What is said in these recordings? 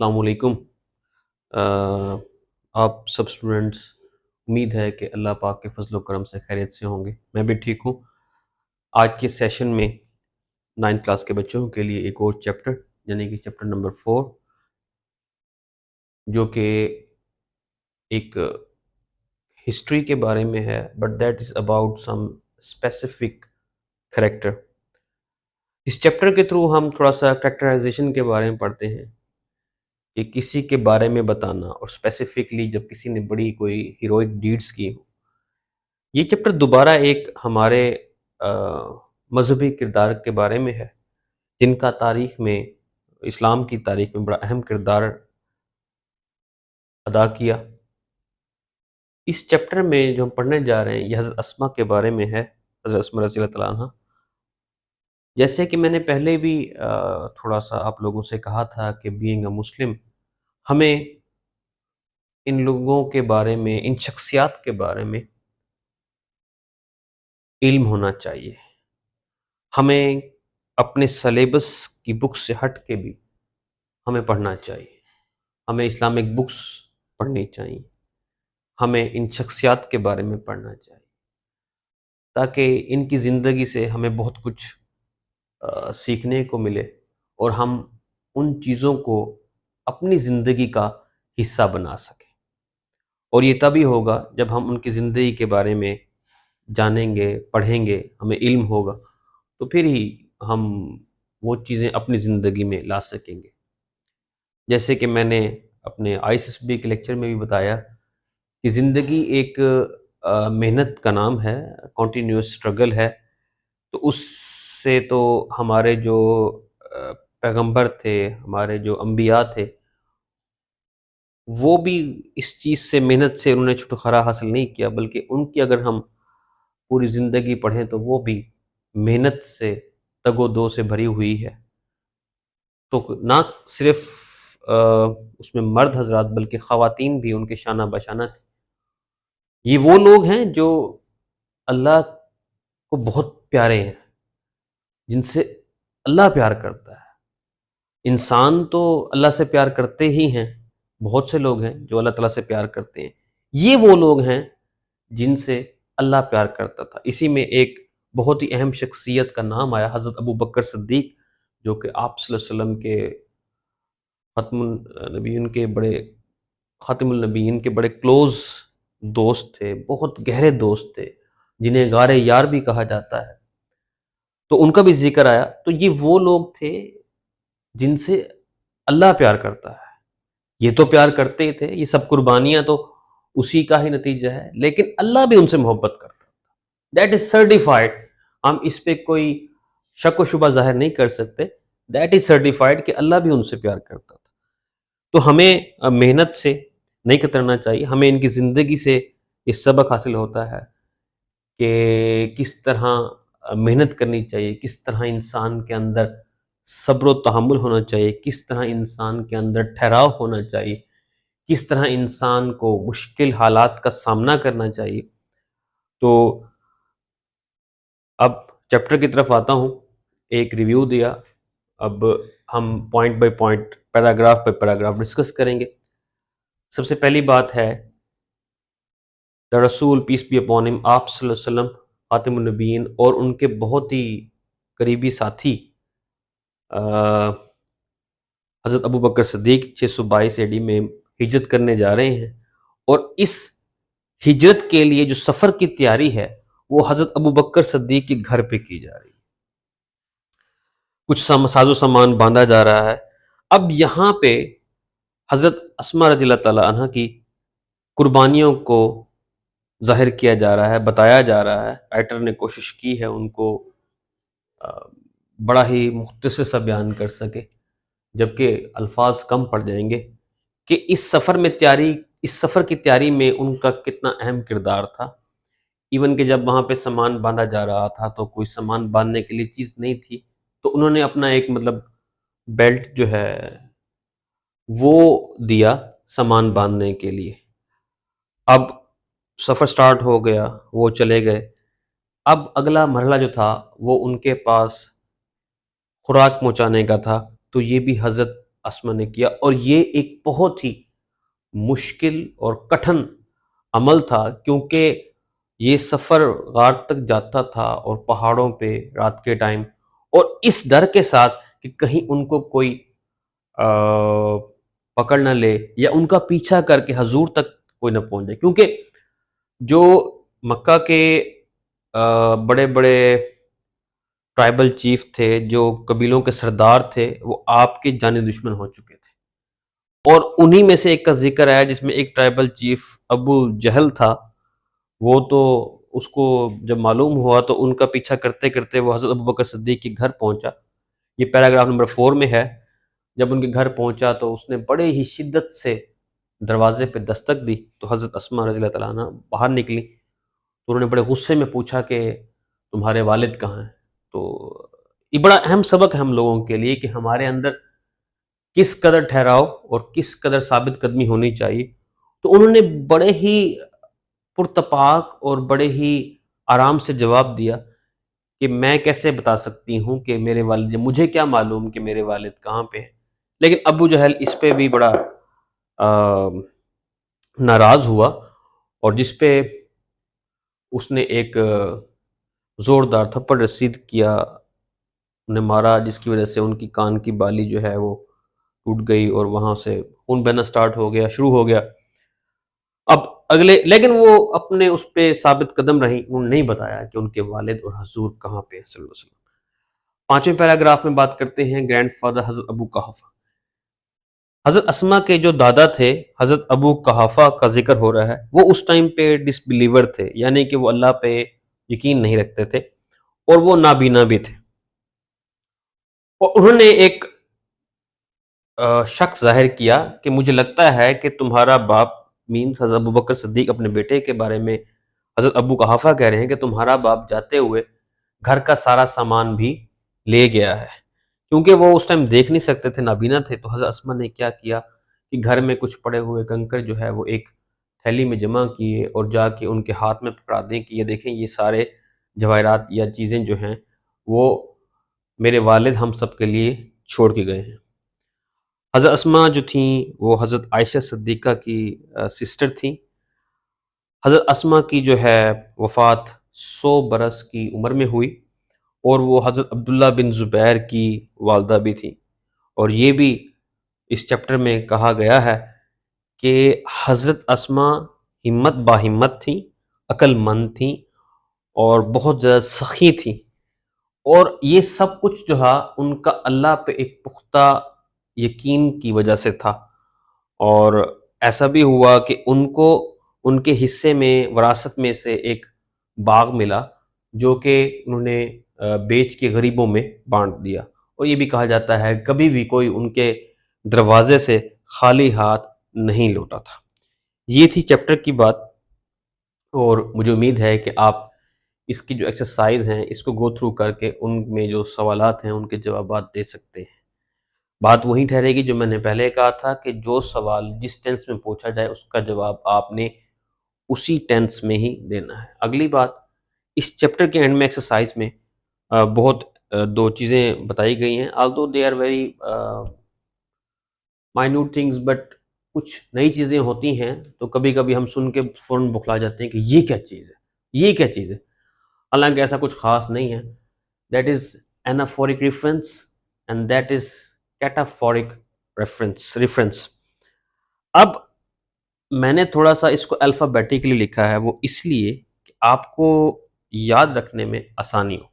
السلام علیکم۔ آپ سب اسٹوڈنٹس، امید ہے کہ اللہ پاک کے فضل و کرم سے خیریت سے ہوں گے۔ میں بھی ٹھیک ہوں۔ آج کے سیشن میں 9th کلاس کے بچوں کے لیے ایک اور چیپٹر یعنی کہ چیپٹر نمبر 4 جو کہ ایک ہسٹری کے بارے میں ہے، but that is about some specific character. اس چیپٹر کے تھرو ہم تھوڑا سا کریکٹرائزیشن کے بارے میں پڑھتے ہیں کہ کسی کے بارے میں بتانا، اور اسپیسیفکلی جب کسی نے بڑی کوئی ہیروئک ڈیڈز کی ہو۔ یہ چیپٹر دوبارہ ایک ہمارے مذہبی کردار کے بارے میں ہے جن کا تاریخ میں، اسلام کی تاریخ میں بڑا اہم کردار ادا کیا۔ اس چیپٹر میں جو ہم پڑھنے جا رہے ہیں یہ حضرت اسماء کے بارے میں ہے، حضرت اسماء رضی اللہ تعالیٰ عنہ۔ جیسے کہ میں نے پہلے بھی تھوڑا سا آپ لوگوں سے کہا تھا کہ بینگ اے مسلم ہمیں ان لوگوں کے بارے میں، ان شخصیات کے بارے میں علم ہونا چاہیے۔ ہمیں اپنے سلیبس کی بکس سے ہٹ کے بھی ہمیں پڑھنا چاہیے۔ ہمیں اسلامک بکس پڑھنی چاہیے، ہمیں ان شخصیات کے بارے میں پڑھنا چاہیے تاکہ ان کی زندگی سے ہمیں بہت کچھ سیکھنے کو ملے اور ہم ان چیزوں کو اپنی زندگی کا حصہ بنا سکیں۔ اور یہ تبھی ہوگا جب ہم ان کی زندگی کے بارے میں جانیں گے، پڑھیں گے، ہمیں علم ہوگا، تو پھر ہی ہم وہ چیزیں اپنی زندگی میں لا سکیں گے۔ جیسے کہ میں نے اپنے ISSB کے لیکچر میں بھی بتایا کہ زندگی ایک محنت کا نام ہے، کنٹینیوس اسٹرگل ہے۔ تو اس سے تو ہمارے جو پیغمبر تھے، ہمارے جو انبیاء تھے، وہ بھی اس چیز سے، محنت سے انہوں نے چھٹکارا حاصل نہیں کیا، بلکہ ان کی اگر ہم پوری زندگی پڑھیں تو وہ بھی محنت سے، تگ و دو سے بھری ہوئی ہے۔ تو نہ صرف اس میں مرد حضرات بلکہ خواتین بھی ان کے شانہ بشانہ تھے۔ یہ وہ لوگ ہیں جو اللہ کو بہت پیارے ہیں، جن سے اللہ پیار کرتا ہے۔ انسان تو اللہ سے پیار کرتے ہی ہیں، بہت سے لوگ ہیں جو اللہ تعالیٰ سے پیار کرتے ہیں۔ یہ وہ لوگ ہیں جن سے اللہ پیار کرتا تھا۔ اسی میں ایک بہت ہی اہم شخصیت کا نام آیا، حضرت ابو بکر صدیق، جو کہ آپ صلی اللہ علیہ وسلم کے خاتم النبیین کے بڑے کلوز دوست تھے، بہت گہرے دوست تھے، جنہیں غار یار بھی کہا جاتا ہے۔ تو ان کا بھی ذکر آیا۔ تو یہ وہ لوگ تھے جن سے اللہ پیار کرتا ہے۔ یہ تو پیار کرتے ہی تھے، یہ سب قربانیاں تو اسی کا ہی نتیجہ ہے، لیکن اللہ بھی ان سے محبت کرتا تھا۔ That is certified. ہم اس پہ کوئی شک و شبہ ظاہر نہیں کر سکتے۔ دیٹ از سرٹیفائڈ کہ اللہ بھی ان سے پیار کرتا تھا۔ تو ہمیں محنت سے نہیں کترنا چاہیے، ہمیں ان کی زندگی سے یہ سبق حاصل ہوتا ہے کہ کس طرح محنت کرنی چاہیے، کس طرح انسان کے اندر صبر و تحمل ہونا چاہیے، کس طرح انسان کے اندر ٹھہراؤ ہونا چاہیے، کس طرح انسان کو مشکل حالات کا سامنا کرنا چاہیے۔ تو اب چیپٹر کی طرف آتا ہوں، ایک ریویو دیا، اب ہم point by point, paragraph by paragraph discuss کریں گے۔ سب سے پہلی بات ہے دا رسول پیس بی اپون ہم، آپ صلی اللہ علیہ وسلم خاتم النبیین اور ان کے بہت ہی قریبی ساتھی حضرت ابو بکر صدیق 622 AD میں ہجرت کرنے جا رہے ہیں، اور اس ہجرت کے لیے جو سفر کی تیاری ہے وہ حضرت ابو بکر صدیق کے گھر پہ کی جا رہی ہے۔ کچھ ساز و سامان باندھا جا رہا ہے۔ اب یہاں پہ حضرت اسماء رضی اللہ تعالیٰ عنہ کی قربانیوں کو ظاہر کیا جا رہا ہے، بتایا جا رہا ہے۔ رائٹر نے کوشش کی ہے ان کو بڑا ہی مختصر سا بیان کر سکے، جبکہ الفاظ کم پڑ جائیں گے، کہ اس سفر کی تیاری میں ان کا کتنا اہم کردار تھا۔ ایون کہ جب وہاں پہ سامان باندھا جا رہا تھا تو کوئی سامان باندھنے کے لیے چیز نہیں تھی، تو انہوں نے اپنا ایک بیلٹ جو ہے وہ دیا سامان باندھنے کے لیے۔ اب سفر سٹارٹ ہو گیا، وہ چلے گئے۔ اب اگلا مرحلہ جو تھا وہ ان کے پاس خوراک پہنچانے کا تھا، تو یہ بھی حضرت اسما نے کیا، اور یہ ایک بہت ہی مشکل اور کٹھن عمل تھا، کیونکہ یہ سفر غار تک جاتا تھا اور پہاڑوں پہ رات کے ٹائم، اور اس ڈر کے ساتھ کہ کہیں ان کو کوئی پکڑ نہ لے یا ان کا پیچھا کر کے حضور تک کوئی نہ پہنچ جائے، کیونکہ جو مکہ کے بڑے بڑے ٹرائبل چیف تھے، جو قبیلوں کے سردار تھے، وہ آپ کے جانی دشمن ہو چکے تھے، اور انہی میں سے ایک کا ذکر آیا جس میں ایک ٹرائبل چیف ابو جہل تھا۔ وہ تو اس کو جب معلوم ہوا تو ان کا پیچھا کرتے کرتے وہ حضرت ابوبکر صدیق کے گھر پہنچا۔ یہ پیراگراف نمبر 4 میں ہے۔ جب ان کے گھر پہنچا تو اس نے بڑے ہی شدت سے دروازے پہ دستک دی، تو حضرت اسما رضی اللہ تعالیٰ عنہ باہر نکلی، تو انہوں نے بڑے غصے میں پوچھا کہ تمہارے والد کہاں ہیں؟ تو یہ بڑا اہم سبق ہے ہم لوگوں کے لیے کہ ہمارے اندر کس قدر ٹھہراؤ اور کس قدر ثابت قدمی ہونی چاہیے۔ تو انہوں نے بڑے ہی پرتپاک اور بڑے ہی آرام سے جواب دیا کہ میں کیسے بتا سکتی ہوں کہ میرے والد، مجھے کیا معلوم کہ میرے والد کہاں پہ ہیں۔ لیکن ابو جہل اس پہ بھی بڑا ناراض ہوا، اور جس پہ اس نے ایک زوردار تھپڑ رسید کیا، انہیں مارا، جس کی وجہ سے ان کی کان کی بالی جو ہے وہ ٹوٹ گئی اور وہاں سے خون بہنا سٹارٹ ہو گیا، شروع ہو گیا۔ اب لیکن وہ اپنے اس پہ ثابت قدم رہیں، انہوں نے نہیں بتایا کہ ان کے والد اور حضور کہاں پہ ہیں صلی اللہ علیہ وسلم۔ 5ویں پیراگراف میں بات کرتے ہیں گرینڈ فادر حضرت ابو قحافہ۔ حضرت اسما کے جو دادا تھے حضرت ابو قحافہ کا ذکر ہو رہا ہے، وہ اس ٹائم پہ ڈس بلیور تھے، یعنی کہ وہ اللہ پہ یقین نہیں رکھتے تھے، اور وہ نابینا بھی تھے، اور انہوں نے ایک شک ظاہر کیا کہ مجھے لگتا ہے کہ تمہارا باپ مینس حضرت ابوبکر صدیق اپنے بیٹے کے بارے میں حضرت ابو قحافہ کہہ رہے ہیں کہ تمہارا باپ جاتے ہوئے گھر کا سارا سامان بھی لے گیا ہے، کیونکہ وہ اس ٹائم دیکھ نہیں سکتے تھے، نابینا تھے۔ تو حضرت اسما نے کیا کیا کہ گھر میں کچھ پڑے ہوئے کنکر جو ہے وہ ایک تھیلی میں جمع کیے اور جا کے ان کے ہاتھ میں پکڑا دیں کہ یہ دیکھیں یہ سارے جواہرات یا چیزیں جو ہیں وہ میرے والد ہم سب کے لیے چھوڑ کے گئے ہیں۔ حضرت اسما جو تھیں وہ حضرت عائشہ صدیقہ کی سسٹر تھیں۔ حضرت اسما کی جو ہے وفات 100 برس کی عمر میں ہوئی، اور وہ حضرت عبداللہ بن زبیر کی والدہ بھی تھیں، اور یہ بھی اس چیپٹر میں کہا گیا ہے کہ حضرت اسما ہمت با ہمت تھیں، عقل مند تھیں، اور بہت زیادہ سخی تھیں، اور یہ سب کچھ جو ہے ان کا اللہ پہ ایک پختہ یقین کی وجہ سے تھا۔ اور ایسا بھی ہوا کہ ان کو ان کے حصے میں وراثت میں سے ایک باغ ملا، جو کہ انہوں نے بیچ کے غریبوں میں بانٹ دیا، اور یہ بھی کہا جاتا ہے کبھی بھی کوئی ان کے دروازے سے خالی ہاتھ نہیں لوٹا تھا۔ یہ تھی چیپٹر کی بات، اور مجھے امید ہے کہ آپ اس کی جو ایکسرسائز ہیں اس کو گو تھرو کر کے ان میں جو سوالات ہیں ان کے جوابات دے سکتے ہیں۔ بات وہی ٹھہرے گی جو میں نے پہلے کہا تھا کہ جو سوال جس ٹینس میں پوچھا جائے اس کا جواب آپ نے اسی ٹینس میں ہی دینا ہے۔ اگلی بات، اس چیپٹر کے اینڈ میں ایکسرسائز میں بہت 2 چیزیں بتائی گئی ہیں، although they are very minute things but کچھ نئی چیزیں ہوتی ہیں تو کبھی کبھی ہم سن کے فوراً بکھلا جاتے ہیں کہ یہ کیا چیز ہے، یہ کیا چیز ہے، حالانکہ ایسا کچھ خاص نہیں ہے۔ That is anaphoric reference and that is cataphoric reference۔ اب میں نے تھوڑا سا اس کو الفابیٹکلی لکھا ہے، وہ اس لیے کہ آپ کو یاد رکھنے میں آسانی ہو۔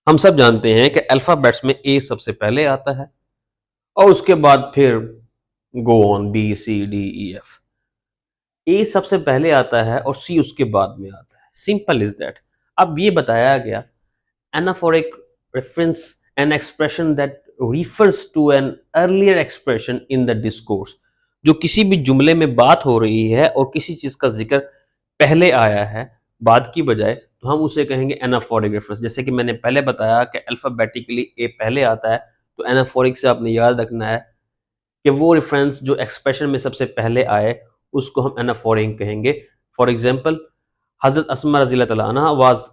ہم سب جانتے ہیں کہ الفابیٹس میں اے سب سے پہلے آتا ہے، اور اس کے بعد پھر go on B C D E F. A سب سے پہلے آتا ہے اور سی اس کے بعد میں آتا ہے، سمپل از دیٹ۔ اب یہ بتایا گیا anaphoric reference an expression that refers to an earlier expression in the discourse، جو کسی بھی جملے میں بات ہو رہی ہے اور کسی چیز کا ذکر پہلے آیا ہے بعد کی بجائے، تو ہم اسے کہیں گے anaphoric reference۔ جیسے کہ میں نے پہلے بتایا کہ الفابیٹکلی اے پہلے آتا ہے، تو anaphoric سے آپ نے یاد رکھنا ہے کہ وہ ریفرنس جو ایکسپریشن میں سب سے پہلے آئے اس کو ہم anaphoric کہیں گے۔ فار ایگزامپل، حضرت اسما رضی اللہ تعالیٰ عنہ was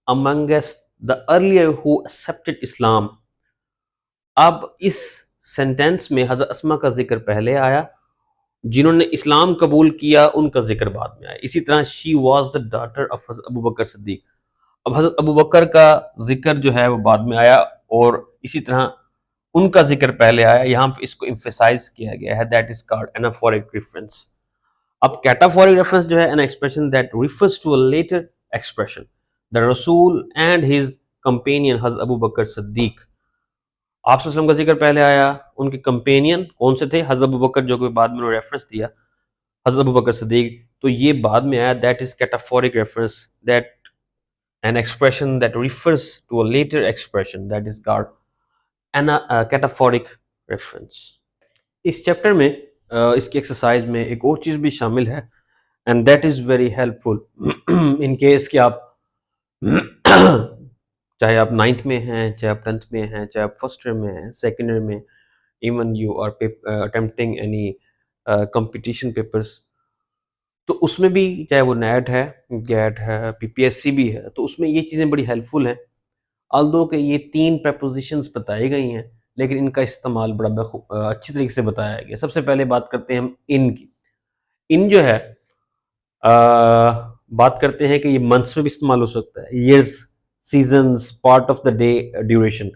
amongst the earlier who accepted Islam۔ اب اس سینٹینس میں حضرت اسما کا ذکر پہلے آیا، جنہوں نے اسلام قبول کیا ان کا ذکر بعد میں آیا. اسی طرح she was the daughter of حضرت ابو بکر صدیق. اب حضرت ابو بکر کا ذکر جو ہے وہ بعد میں آیا، اور اسی طرح ان کا ذکر پہلے آیا. یہاں پہ اس کو emphasize کیا گیا ہے. That is called anaphoric reference. اب کیٹافورک ریفرنس جو ہے an expression that refers to a later expression. The Rasul and his companion حضرت ابو بکر صدیق، آپ صلی اللہ علیہ وسلم کا ذکر پہلے آیا، ان کے کمپینین کون سے تھے؟ حضرت ابو بکر، جو کہ بعد میں انہوں نے ریفرنس دیا حضرت ابو بکر صدیق، تو یہ بعد میں آیا. That is cataphoric reference, that an expression that refers to a later expression, that is called cataphoric reference. اس چیپٹر میں اس کی ایکسرسائز میں ایک اور چیز بھی شامل ہے، and that is very helpful in case کہ آپ چاہے آپ 9th میں ہیں، چاہے آپ 10th میں ہیں، چاہے آپ فرسٹ ایئر میں ہیں، سیکنڈ ایئر میں، even you are attempting any competition papers، تو اس میں بھی چاہے وہ نیٹ ہے، گیٹ ہے، پی پی ایس سی بھی ہے، تو اس میں یہ چیزیں بڑی ہیلپ فل ہیں. although کہ یہ 3 prepositions بتائی گئی ہیں، لیکن ان کا استعمال بڑا اچھی طریقے سے بتایا گیا. سب سے پہلے بات کرتے ہیں ہم ان کی. ان جو ہے بات کرتے ہیں کہ یہ منتھس میں بھی استعمال ہو سکتا ہے، years, seasons, part of the day, duration.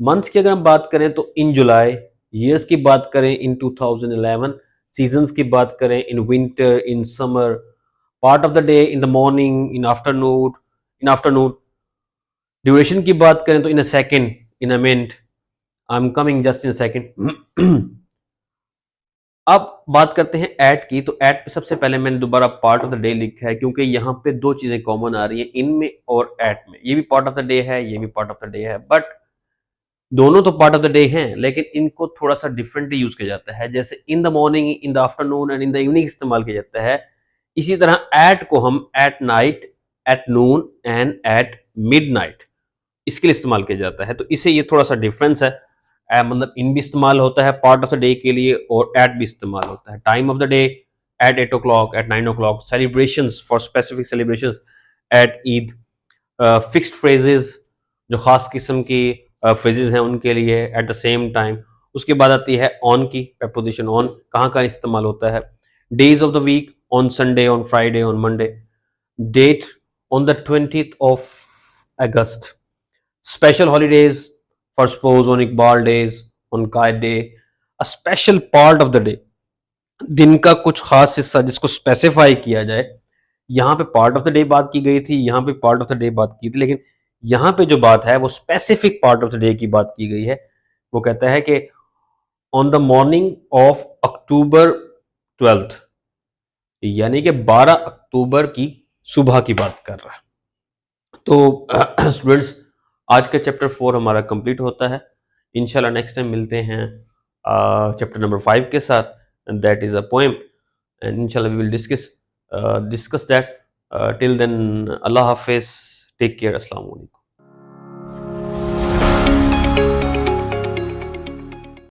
Months کی اگر ہم بات کریں تو ان جولائی، ایئرس کی بات کریں ان 2011، سیزنز کی بات کریں in winter, in summer, part of the day in the morning, in afternoon, duration کی بات کریں تو in a second, in a minute, I am coming just in a second. اب بات کرتے ہیں ایٹ کی. تو ایٹ پہ سب سے پہلے میں نے دوبارہ پارٹ آف دا ڈے لکھا ہے، کیونکہ یہاں پہ 2 چیزیں کامن آ رہی ہیں، ان میں اور ایٹ میں. یہ بھی پارٹ آف دا ڈے ہے، یہ بھی پارٹ آف دا ڈے ہے، بٹ دونوں تو پارٹ آف دا ڈے ہیں، لیکن ان کو تھوڑا سا ڈفرینٹلی یوز کیا جاتا ہے. جیسے in the morning, in the afternoon and in the evening استعمال کیا جاتا ہے، اسی طرح ایٹ کو ہم at night, at noon and at midnight اس کے لیے استعمال کیا جاتا ہے. تو اسے یہ تھوڑا سا ڈفرینس ہے. مطلب ان بھی استعمال ہوتا ہے پارٹ آف دا ڈے کے لیے، اور ایٹ بھی استعمال ہوتا ہے. Time of the day at 8 o'clock، at 9 o'clock. Celebrations for specific celebrations at Eid. Fixed phrases, جو خاص قسم کی فریزز ہیں ان کے لیے ایٹ دا سیم ٹائم. اس کے بعد آتی ہے آن کی پریپوزیشن. آن کہاں کہاں استعمال ہوتا ہے؟ Days of the week, on Sunday, on Friday, on Monday. Date on the 20th of August. Special holidays, for suppose on Iqbal days, on Quaid day. Special part of the day, دن کا کچھ خاص حصہ جس کو اسپیسیفائی کیا جائے. یہاں پہ پارٹ آف دا ڈے بات کی گئی تھی، یہاں پہ پارٹ آف دا ڈے بات کی تھی، لیکن یہاں پہ جو بات ہے وہ specific part of the day کی بات کی گئی ہے. وہ کہتا ہے کہ on the morning of October 12th، یعنی کہ 12 اکتوبر کی صبح کی بات کر رہا ہے. تو اسٹوڈنٹس، آج کا چیپٹر 4 ہمارا کمپلیٹ ہوتا ہے. انشاءاللہ نیکسٹ ٹائم ملتے ہیں چیپٹر نمبر 5 کے ساتھ. That is a poem, and انشاءاللہ وی ول ڈسکس دیٹ. ٹل دین اللہ حافظ، ٹیک کیئر، السلام علیکم.